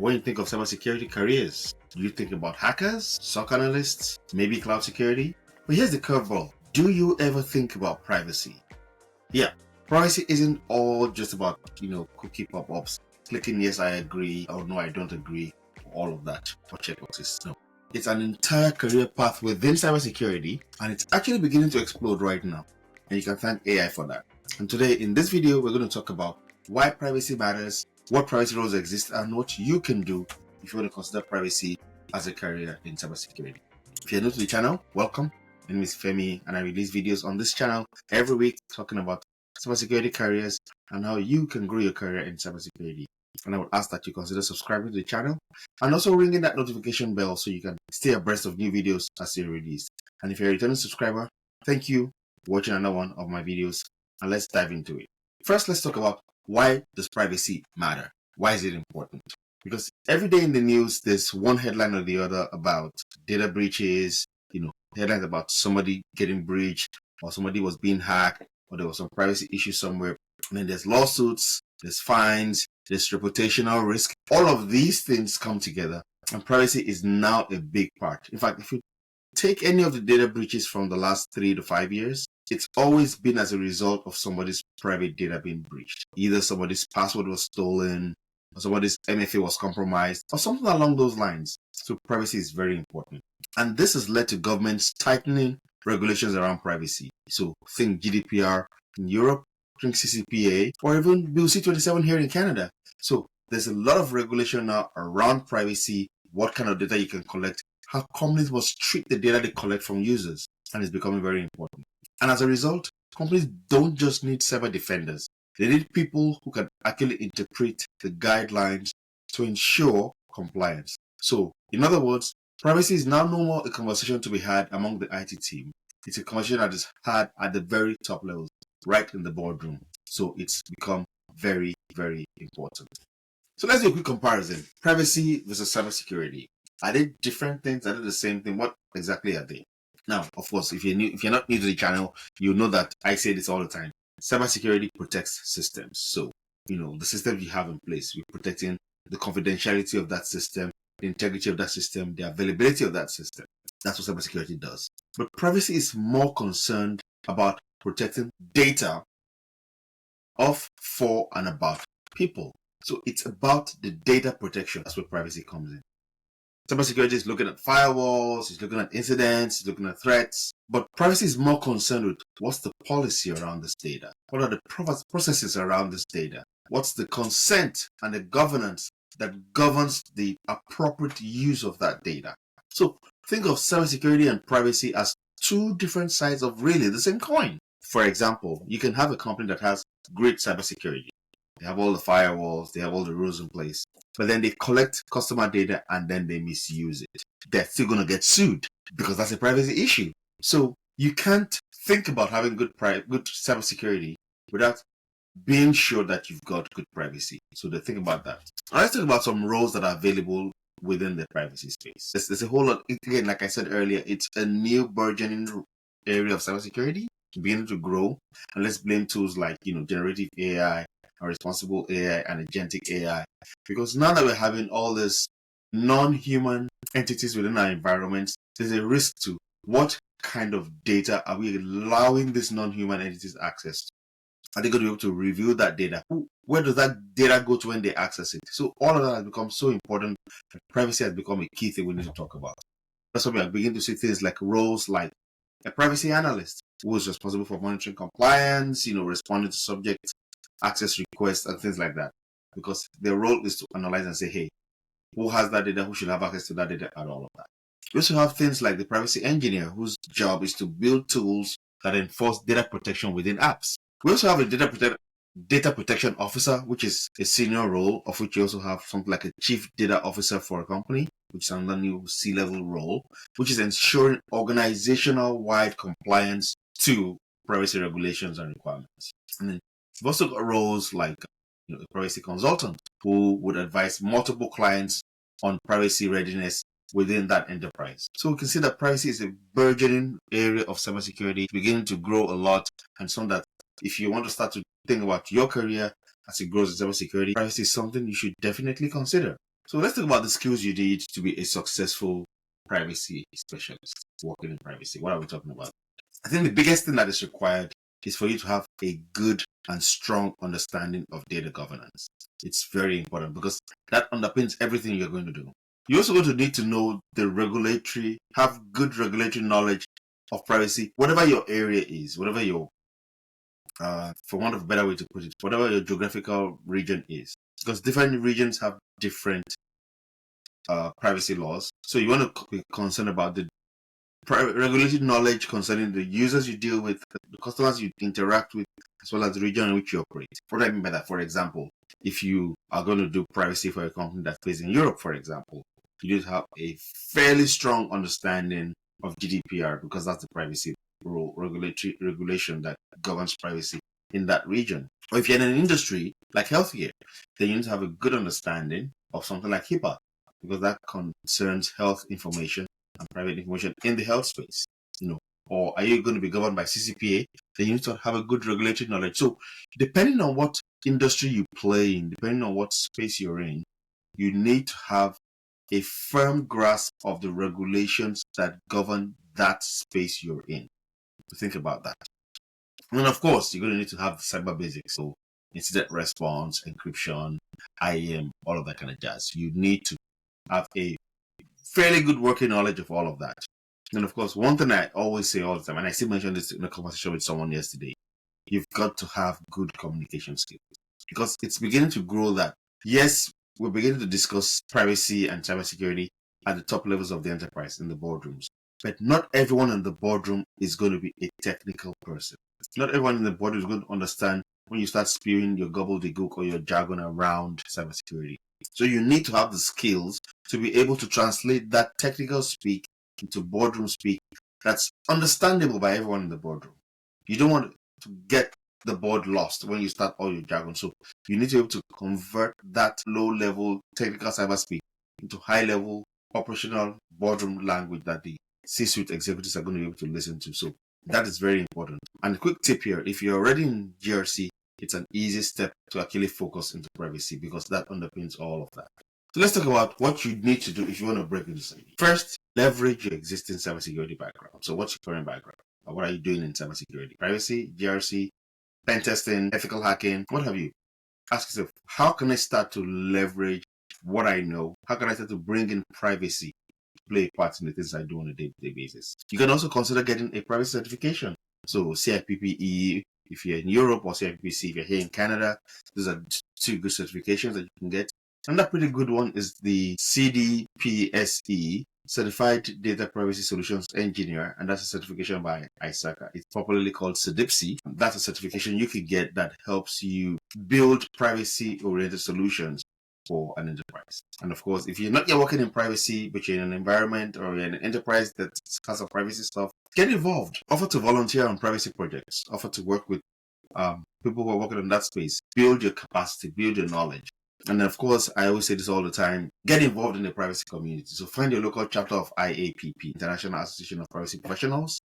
When you think of cybersecurity careers, do you think about hackers, SOC analysts, maybe cloud security? But here's the curveball. Do you ever think about privacy? Yeah, privacy isn't all just about, cookie pop-ups, clicking yes, I agree, or no, I don't agree, all of that, or checkboxes. No. It's an entire career path within cybersecurity, and it's actually beginning to explode right now. And you can thank AI for that. And today, in this video, we're going to talk about why privacy matters, what privacy roles exist, and what you can do if you want to consider privacy as a career in cybersecurity. If you're new to the channel, welcome. My name is Femi, and I release videos on this channel every week talking about cybersecurity careers and how you can grow your career in cybersecurity. And I would ask that you consider subscribing to the channel and also ringing that notification bell so you can stay abreast of new videos as they're released. And if you're a returning subscriber, thank you for watching another one of my videos, and let's dive into it. First, let's talk about why does privacy matter? Why is it important? Because every day in the news, there's one headline or the other about data breaches, headlines about somebody getting breached or somebody was being hacked or there was some privacy issue somewhere. And then there's lawsuits, there's fines, there's reputational risk. All of these things come together, and privacy is now a big part. In fact, if you take any of the data breaches from the last 3 to 5 years, it's always been as a result of somebody's private data being breached. Either somebody's password was stolen, or somebody's MFA was compromised, or something along those lines. So privacy is very important. And this has led to governments tightening regulations around privacy. So think GDPR in Europe, think CCPA, or even Bill C-27 here in Canada. So there's a lot of regulation now around privacy, what kind of data you can collect, how companies must treat the data they collect from users, and it's becoming very important. And as a result, companies don't just need cyber defenders. They need people who can actually interpret the guidelines to ensure compliance. So, in other words, privacy is now no more a conversation to be had among the IT team. It's a conversation that is had at the very top levels, right in the boardroom. So it's become very, very important. So let's do a quick comparison. Privacy versus cybersecurity. Are they different things? Are they the same thing? What exactly are they? Now, of course, if you're not new to the channel, you know that I say this all the time. Cybersecurity protects systems. So, the systems you have in place, we're protecting the confidentiality of that system, the integrity of that system, the availability of that system. That's what cybersecurity does. But privacy is more concerned about protecting data of, for, and about people. So it's about the data protection. That's where privacy comes in. Cybersecurity is looking at firewalls, it's looking at incidents, it's looking at threats. But privacy is more concerned with what's the policy around this data? What are the processes around this data? What's the consent and the governance that governs the appropriate use of that data? So think of cybersecurity and privacy as two different sides of really the same coin. For example, you can have a company that has great cybersecurity. They have all the firewalls, they have all the rules in place, but then they collect customer data and then they misuse it. They're still going to get sued because that's a privacy issue. So you can't think about having good cybersecurity without being sure that you've got good privacy. So they think about that. Now let's talk about some roles that are available within the privacy space. There's a whole lot. Again, like I said earlier, it's a new burgeoning area of cybersecurity beginning to grow. And let's blame tools like generative AI, or responsible AI, and agentic AI, because now that we're having all this non-human entities within our environments, there's a risk to what kind of data are we allowing these non-human entities access to? Are they going to be able to review that data? Where does that data go to when they access it? So all of that has become so important that privacy has become a key thing we need to talk about. That's why we are beginning to see things like roles like a privacy analyst who is responsible for monitoring compliance, responding to subject access requests and things like that. Because their role is to analyze and say, hey, who has that data? Who should have access to that data? And all of that. We also have things like the privacy engineer, whose job is to build tools that enforce data protection within apps. We also have a data protection officer, which is a senior role, of which you also have something like a chief data officer for a company, which is another new C-level role, which is ensuring organizational-wide compliance to privacy regulations and requirements. And then we've also got roles like a privacy consultant who would advise multiple clients on privacy readiness within that enterprise. So we can see that privacy is a burgeoning area of cybersecurity, beginning to grow a lot, and something that if you want to start to think about your career as it grows in cybersecurity, privacy is something you should definitely consider. So let's talk about the skills you need to be a successful privacy specialist working in privacy. What are we talking about? I think the biggest thing that is required is for you to have a good and strong understanding of data governance. It's very important because that underpins everything you're going to do. You're also going to need to know have good regulatory knowledge of privacy, whatever your area is, whatever your, for want of a better way to put it, whatever your geographical region is. Because different regions have different privacy laws. So you want to be concerned about the regulatory knowledge concerning the users you deal with, the customers you interact with, as well as the region in which you operate. What do I mean by that? For example, if you are going to do privacy for a company that's based in Europe, for example, you need to have a fairly strong understanding of GDPR because that's the privacy regulation that governs privacy in that region. Or if you're in an industry like healthcare, then you need to have a good understanding of something like HIPAA because that concerns health information and private information in the health space. Or are you going to be governed by CCPA? Then you need to have a good regulatory knowledge. So depending on what industry you play in, depending on what space you're in, you need to have a firm grasp of the regulations that govern that space you're in. Think about that. And of course, you're going to need to have the cyber basics. So incident response, encryption, IAM, all of that kind of jazz. You need to have a fairly good working knowledge of all of that. And of course, one thing I always say all the time, and I still mentioned this in a conversation with someone yesterday, you've got to have good communication skills. Because it's beginning to grow that, yes, we're beginning to discuss privacy and cybersecurity at the top levels of the enterprise in the boardrooms. But not everyone in the boardroom is going to be a technical person. Not everyone in the boardroom is going to understand when you start spewing your gobbledygook or your jargon around cybersecurity. So you need to have the skills to be able to translate that technical speak into boardroom speak that's understandable by everyone in the boardroom. You don't want to get the board lost when you start all your jargon. So you need to be able to convert that low-level technical cyber speak into high-level operational boardroom language that the C-suite executives are going to be able to listen to. So that is very important. And a quick tip here, if you're already in GRC, it's an easy step to actually focus into privacy because that underpins all of that. So let's talk about what you need to do if you want to break into cybersecurity. First, leverage your existing cybersecurity background. So what's your current background? Or what are you doing in cybersecurity? Privacy, GRC, pen testing, ethical hacking, what have you? Ask yourself, how can I start to leverage what I know? How can I start to bring in privacy to play a part in the things I do on a day-to-day basis? You can also consider getting a privacy certification. So CIPPE if you're in Europe or CIPPC if you're here in Canada. Those are two good certifications that you can get. Another pretty good one is the CDPSE, Certified Data Privacy Solutions Engineer, and that's a certification by ISACA. It's popularly called CDPSI. That's a certification you can get that helps you build privacy-oriented solutions for an enterprise. And of course, if you're not yet working in privacy, but you're in an environment or you're in an enterprise that has some privacy stuff, get involved. Offer to volunteer on privacy projects. Offer to work with people who are working in that space. Build your capacity, build your knowledge. And of course, I always say this all the time, get involved in the privacy community. So find your local chapter of IAPP, International Association of Privacy Professionals.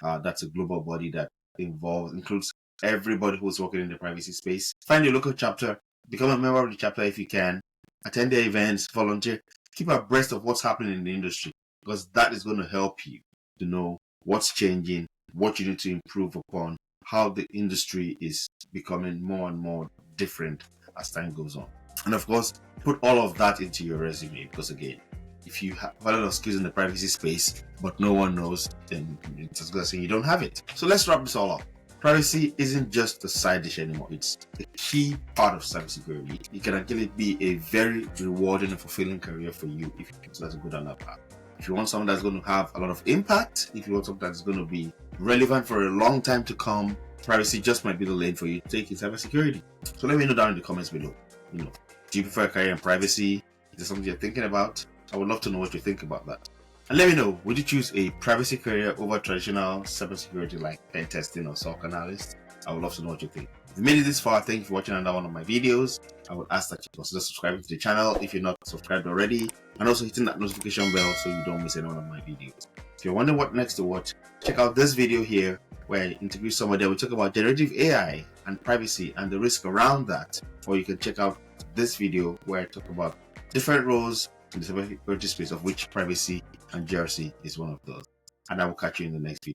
That's a global body that includes everybody who's working in the privacy space. Find your local chapter, become a member of the chapter if you can, attend their events, volunteer, keep abreast of what's happening in the industry, because that is going to help you to know what's changing, what you need to improve upon, how the industry is becoming more and more different as time goes on. And of course, put all of that into your resume because again, if you have a lot of skills in the privacy space, but no one knows, then it's just going to say you don't have it. So let's wrap this all up. Privacy isn't just a side dish anymore. It's a key part of cybersecurity. It can actually be a very rewarding and fulfilling career for you if you decide to go down that path. If you want something that's going to have a lot of impact, if you want something that's going to be relevant for a long time to come, privacy just might be the lane for you to take in cybersecurity. So let me know down in the comments below. Do you prefer a career in privacy? Is there something you're thinking about? I would love to know what you think about that. And let me know, would you choose a privacy career over traditional cybersecurity like pen testing or SOC analyst? I would love to know what you think. If you made it this far, thank you for watching another one of my videos. I would ask that you consider subscribing to the channel if you're not subscribed already, and also hitting that notification bell so you don't miss any one of my videos. If you're wondering what next to watch, check out this video here where I interview somebody that will talk about generative AI and privacy and the risk around that. Or you can check out this video where I talk about different roles in the cybersecurity space, of which privacy and GRC is one of those. And I will catch you in the next video.